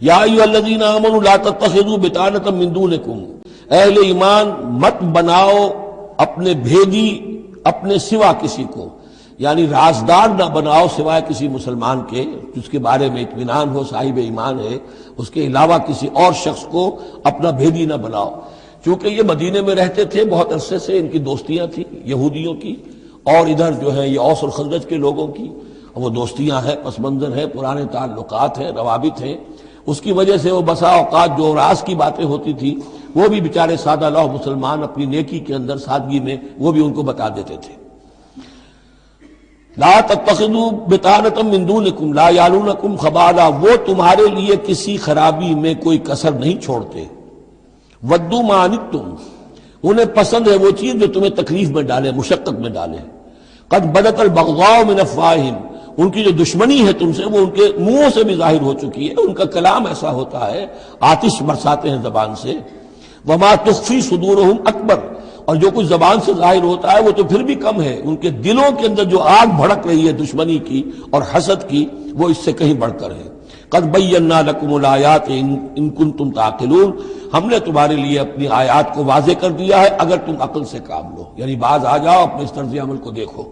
یا ایھا الذین آمنوا لا تتخذوا بطانۃ من دونکم، اہل ایمان مت بناؤ اپنے بھیدی اپنے سوا کسی کو، یعنی رازدار نہ بناؤ سوائے کسی مسلمان کے جس کے بارے میں اطمینان ہو، صاحب ایمان ہے، اس کے علاوہ کسی اور شخص کو اپنا بھیدی نہ بناؤ۔ چونکہ یہ مدینے میں رہتے تھے بہت عرصے سے، ان کی دوستیاں تھیں یہودیوں کی، اور ادھر جو ہے یہ اوس اور خزرج کے لوگوں کی، وہ دوستیاں ہیں، پس منظر ہے، پرانے تعلقات ہیں، روابط ہیں، اس کی وجہ سے وہ بسا اوقات جو راز کی باتیں ہوتی تھی وہ بھی بیچارے سادہ لوح مسلمان اپنی نیکی کے اندر سادگی میں وہ بھی ان کو بتا دیتے تھے۔ لا تتخذوا بطانۃ من دونکم لا یعلونکم خبالا، وہ تمہارے لیے کسی خرابی میں کوئی کسر نہیں چھوڑتے۔ ودوا ما عنتم، انہیں پسند ہے وہ چیز جو تمہیں تکلیف میں ڈالے، مشقت میں ڈالے۔ قد بدت البغضاء من افواہہم، ان کی جو دشمنی ہے تم سے وہ ان کے منہوں سے بھی ظاہر ہو چکی ہے، ان کا کلام ایسا ہوتا ہے، آتش برساتے ہیں زبان سے۔ وما تخفی صدورہم اکبر، اور جو کچھ زبان سے ظاہر ہوتا ہے وہ تو پھر بھی کم ہے، ان کے دلوں کے اندر جو آگ بھڑک رہی ہے دشمنی کی اور حسد کی وہ اس سے کہیں بڑھ کر ہے۔ قد بینا لکم الآیات ان کنتم تعقلون، ہم نے تمہارے لیے اپنی آیات کو واضح کر دیا ہے اگر تم عقل سے کام لو، یعنی باز آ جاؤ، اپنے اس طرز عمل کو دیکھو۔